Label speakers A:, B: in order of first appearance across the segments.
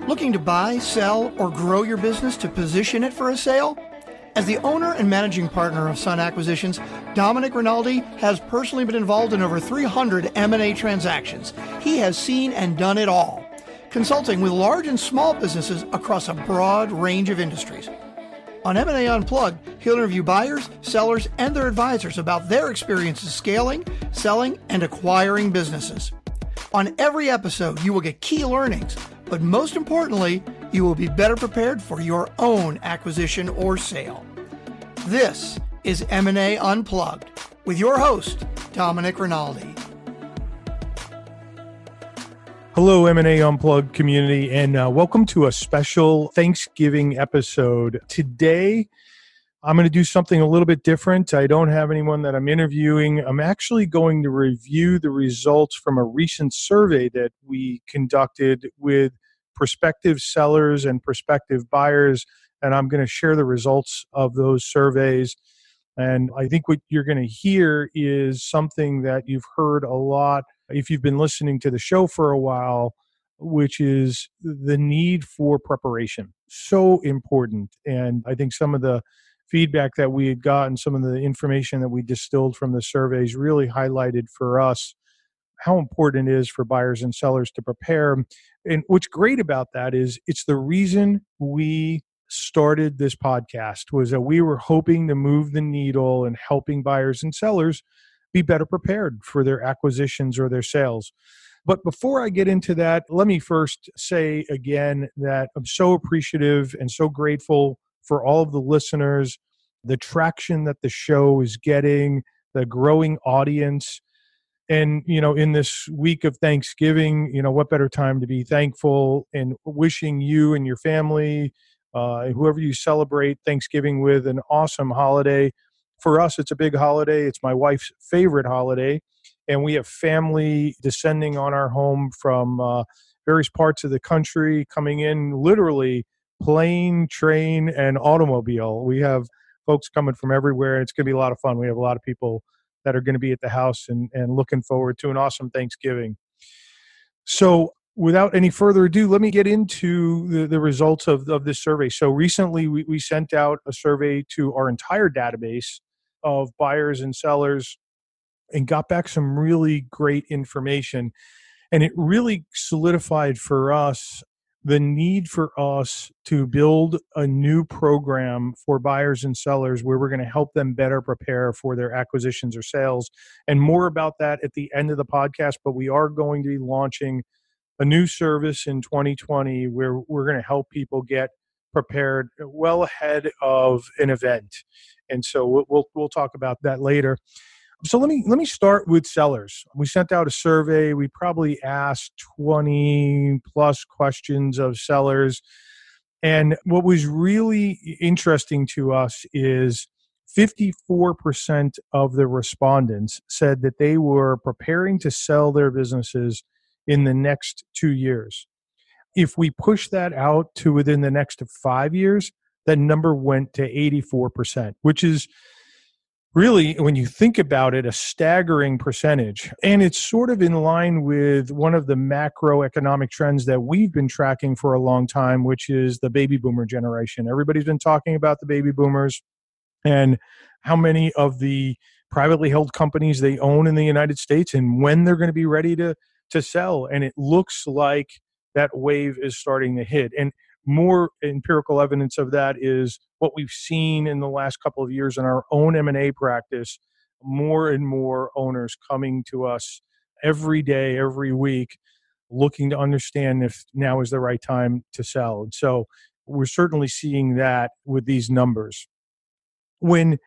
A: Looking to buy, sell, or grow your business to position it for a sale? As the owner and managing partner of Sun Acquisitions, Domenic Rinaldi has personally been involved in over 300 M&A transactions. He has seen and done it all, consulting with large and small businesses across a broad range of industries. On M&A Unplugged, he'll interview buyers, sellers, and their advisors about their experiences scaling, selling, and acquiring businesses. On every episode, you will get key learnings, but most importantly, you will be better prepared for your own acquisition or sale. This is M&A Unplugged with your host, Domenic Rinaldi.
B: Hello, M&A Unplugged community, and welcome to a special Thanksgiving episode. Today, I'm going to do something a little bit different. I don't have anyone that I'm interviewing. I'm actually going to review the results from a recent survey that we conducted with prospective sellers and prospective buyers, and I'm going to share the results of those surveys. And I think what you're going to hear is something that you've heard a lot if you've been listening to the show for a while, which is the need for preparation. So important. And I think some of the feedback that we had gotten, some of the information that we distilled from the surveys really highlighted for us how important it is for buyers and sellers to prepare. And what's great about that is it's the reason we started this podcast, was that we were hoping to move the needle and helping buyers and sellers be better prepared for their acquisitions or their sales. But before I get into that, let me first say again that I'm so appreciative and so grateful for all of the listeners, the traction that the show is getting, the growing audience. And, in this week of Thanksgiving, what better time to be thankful and wishing you and your family, whoever you celebrate Thanksgiving with, an awesome holiday. For us, it's a big holiday. It's my wife's favorite holiday. And we have family descending on our home from various parts of the country, coming in literally plane, train, and automobile. We have folks coming from everywhere. It's going to be a lot of fun. We have a lot of people that are going to be at the house and looking forward to an awesome Thanksgiving. So without any further ado, let me get into the results of this survey. So recently we sent out a survey to our entire database of buyers and sellers and got back some really great information. And it really solidified for us the need for us to build a new program for buyers and sellers where we're going to help them better prepare for their acquisitions or sales. And more about that at the end of the podcast, but we are going to be launching a new service in 2020 where we're going to help people get prepared well ahead of an event. And so we'll talk about that later. So let me start with sellers. We sent out a survey. We probably asked 20 plus questions of sellers. And what was really interesting to us is 54% of the respondents said that they were preparing to sell their businesses in the next 2 years. If we push that out to within the next 5 years, that number went to 84%, which is really, when you think about it, a staggering percentage. And it's sort of in line with one of the macroeconomic trends that we've been tracking for a long time, which is the baby boomer generation. Everybody's been talking about the baby boomers and how many of the privately held companies they own in the United States and when they're going to be ready to sell. And it looks like that wave is starting to hit. And more empirical evidence of that is what we've seen in the last couple of years in our own M&A practice, more and more owners coming to us every day, every week, looking to understand if now is the right time to sell. And so we're certainly seeing that with these numbers. When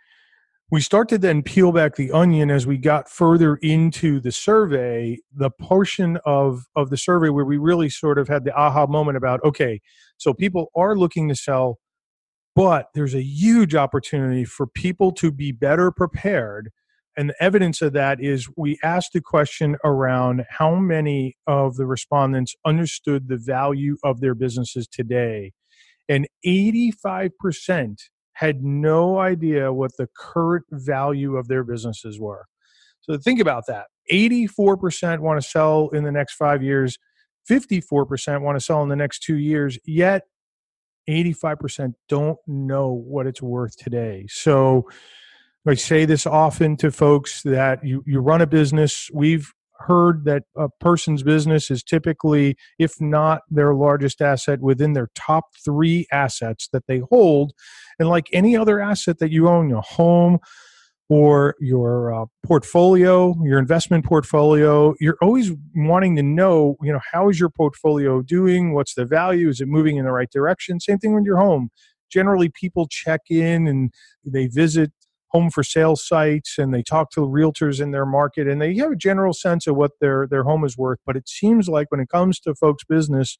B: we start to then peel back the onion as we got further into the survey, the portion of the survey where we really sort of had the aha moment about, okay, so people are looking to sell, but there's a huge opportunity for people to be better prepared. And the evidence of that is we asked a question around how many of the respondents understood the value of their businesses today. And 85% had no idea what the current value of their businesses were. So think about that. 84% want to sell in the next 5 years. 54% want to sell in the next 2 years, yet 85% don't know what it's worth today. So I say this often to folks that you run a business. We've heard that a person's business is typically, if not their largest asset, within their top three assets that they hold. And like any other asset that you own, your home or your portfolio, your investment portfolio, you're always wanting to know, how is your portfolio doing? What's the value? Is it moving in the right direction? Same thing with your home. Generally, people check in and they visit home for sale sites and they talk to realtors in their market and they have a general sense of what their home is worth. But it seems like when it comes to folks' business,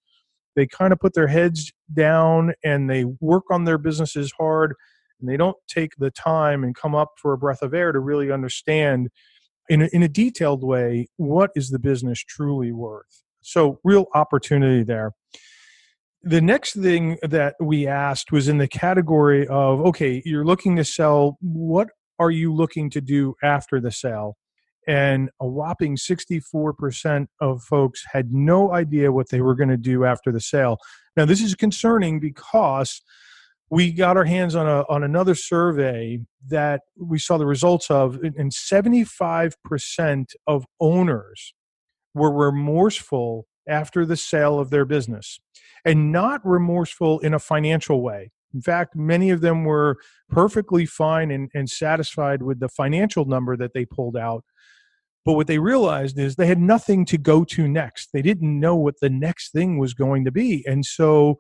B: they kind of put their heads down and they work on their businesses hard, and they don't take the time and come up for a breath of air to really understand in a detailed way what is the business truly worth. So real opportunity there. The next thing that we asked was in the category of, okay, you're looking to sell. What are you looking to do after the sale? And a whopping 64% of folks had no idea what they were going to do after the sale. Now, this is concerning because we got our hands on another survey that we saw the results of, and 75% of owners were remorseful after the sale of their business, and not remorseful in a financial way. In fact, many of them were perfectly fine and satisfied with the financial number that they pulled out. But what they realized is they had nothing to go to next. They didn't know what the next thing was going to be. And so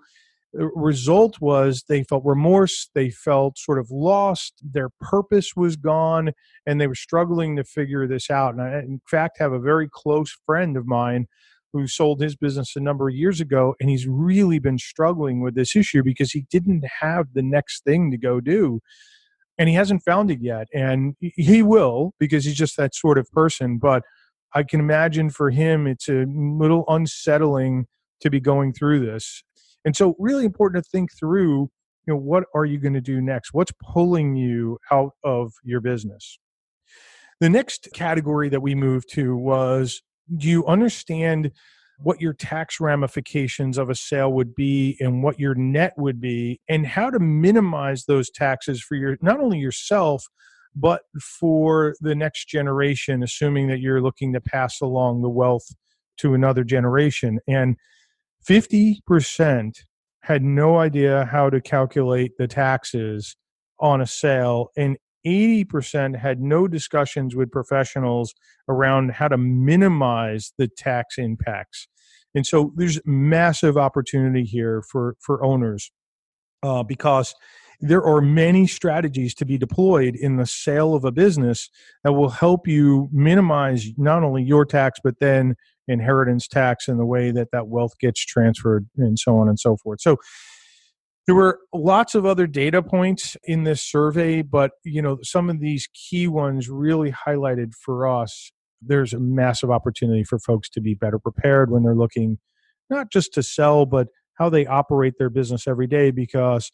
B: the result was they felt remorse, they felt sort of lost, their purpose was gone, and they were struggling to figure this out. And I, in fact, have a very close friend of mine who sold his business a number of years ago, and he's really been struggling with this issue because he didn't have the next thing to go do. And he hasn't found it yet. And he will, because he's just that sort of person. But I can imagine for him, it's a little unsettling to be going through this. And so really important to think through, what are you going to do next? What's pulling you out of your business? The next category that we moved to was, do you understand what your tax ramifications of a sale would be and what your net would be, and how to minimize those taxes for not only yourself, but for the next generation, assuming that you're looking to pass along the wealth to another generation. And 50% had no idea how to calculate the taxes on a sale, and 80% had no discussions with professionals around how to minimize the tax impacts. And so there's massive opportunity here for owners because there are many strategies to be deployed in the sale of a business that will help you minimize not only your tax, but then inheritance tax and the way that wealth gets transferred and so on and so forth. So there were lots of other data points in this survey, but some of these key ones really highlighted for us there's a massive opportunity for folks to be better prepared when they're looking not just to sell, but how they operate their business every day, because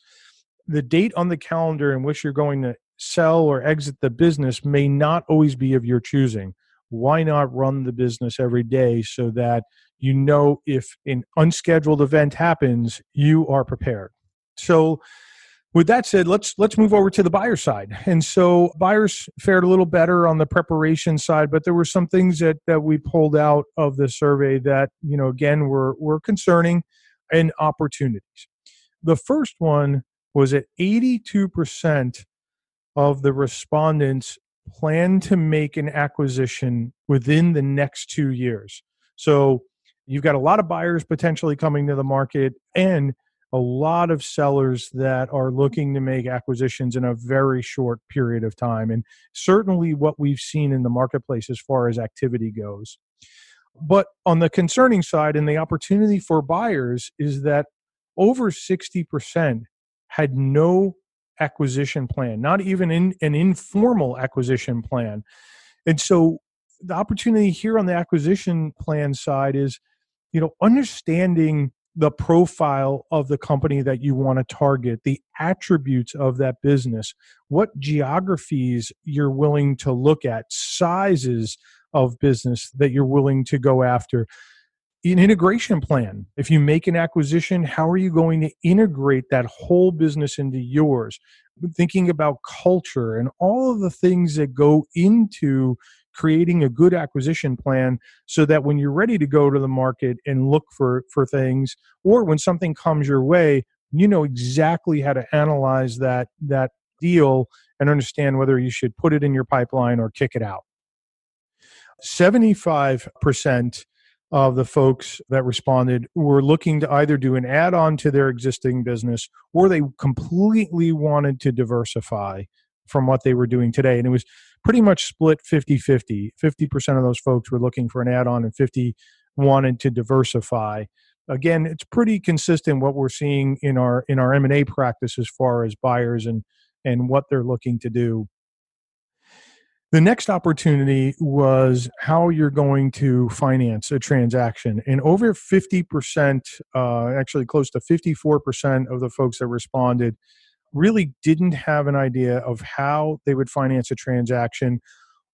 B: the date on the calendar in which you're going to sell or exit the business may not always be of your choosing. Why not run the business every day so that if an unscheduled event happens, you are prepared? So with that said, let's move over to the buyer side. And so buyers fared a little better on the preparation side, but there were some things that we pulled out of the survey that, again, were concerning and opportunities. The first one was that 82% of the respondents plan to make an acquisition within the next 2 years. So you've got a lot of buyers potentially coming to the market and a lot of sellers that are looking to make acquisitions in a very short period of time. And certainly what we've seen in the marketplace as far as activity goes. But on the concerning side, and the opportunity for buyers, is that over 60% had no acquisition plan, not even an informal acquisition plan. And so the opportunity here on the acquisition plan side is, understanding the profile of the company that you want to target, the attributes of that business, what geographies you're willing to look at, sizes of business that you're willing to go after, an integration plan. If you make an acquisition, how are you going to integrate that whole business into yours? Thinking about culture and all of the things that go into creating a good acquisition plan so that when you're ready to go to the market and look for things, or when something comes your way, you know exactly how to analyze that deal and understand whether you should put it in your pipeline or kick it out. 75% of the folks that responded were looking to either do an add-on to their existing business, or they completely wanted to diversify from what they were doing today. And it was pretty much split 50-50. 50% of those folks were looking for an add-on and 50 wanted to diversify. Again, it's pretty consistent what we're seeing in our M&A practice as far as buyers and what they're looking to do. The next opportunity was how you're going to finance a transaction. And over 50%, actually close to 54% of the folks that responded really didn't have an idea of how they would finance a transaction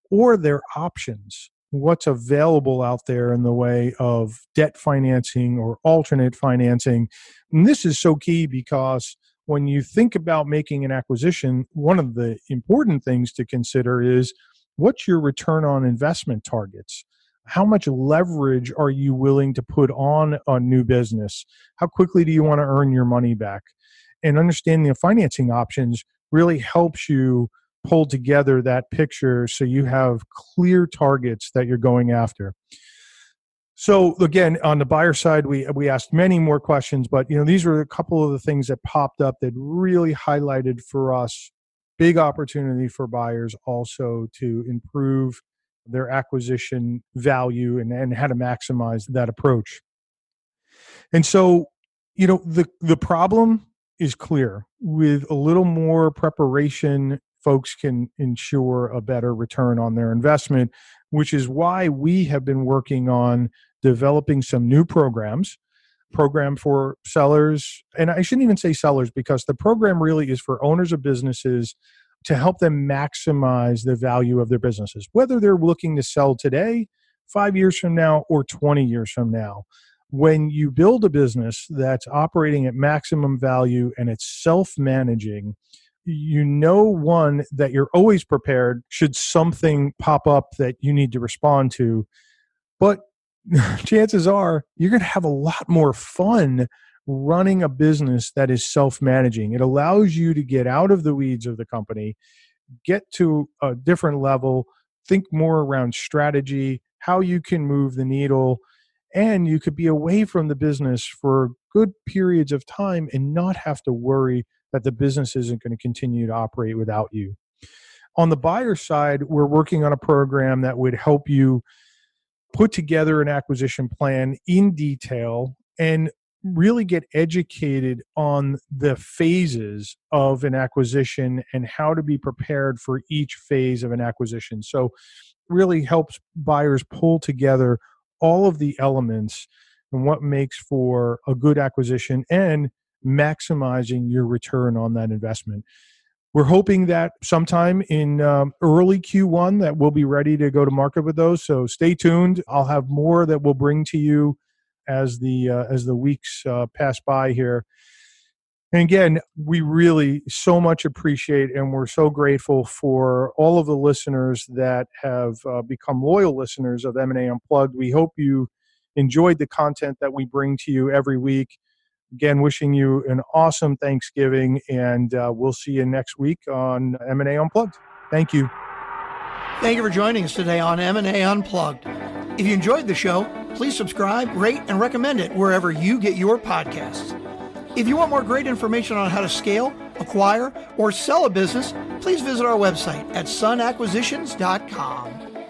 B: or their options, what's available out there in the way of debt financing or alternate financing. And this is so key because when you think about making an acquisition, one of the important things to consider is what's your return on investment targets? How much leverage are you willing to put on a new business? How quickly do you want to earn your money back? And understanding the financing options really helps you pull together that picture so you have clear targets that you're going after. So again, on the buyer side, we asked many more questions, but these were a couple of the things that popped up that really highlighted for us big opportunity for buyers also to improve their acquisition value and how to maximize that approach. And so, the problem is clear. With a little more preparation, folks can ensure a better return on their investment, which is why we have been working on developing some new program for sellers. And I shouldn't even say sellers, because the program really is for owners of businesses to help them maximize the value of their businesses, whether they're looking to sell today, 5 years from now, or 20 years from now. When you build a business that's operating at maximum value and it's self-managing, one, that you're always prepared should something pop up that you need to respond to. But chances are you're going to have a lot more fun running a business that is self-managing. It allows you to get out of the weeds of the company, get to a different level, think more around strategy, how you can move the needle, and you could be away from the business for good periods of time and not have to worry that the business isn't going to continue to operate without you. On the buyer side, we're working on a program that would help you put together an acquisition plan in detail and really get educated on the phases of an acquisition and how to be prepared for each phase of an acquisition. So really helps buyers pull together all of the elements and what makes for a good acquisition and maximizing your return on that investment. We're hoping that sometime in early Q1 that we'll be ready to go to market with those. So stay tuned. I'll have more that we'll bring to you as the weeks pass by here. And again, we really so much appreciate and we're so grateful for all of the listeners that have become loyal listeners of M&A Unplugged. We hope you enjoyed the content that we bring to you every week. Again, wishing you an awesome Thanksgiving, and we'll see you next week on M&A Unplugged. Thank you.
A: Thank you for joining us today on M&A Unplugged. If you enjoyed the show, please subscribe, rate, and recommend it wherever you get your podcasts. If you want more great information on how to scale, acquire, or sell a business, please visit our website at sunacquisitions.com.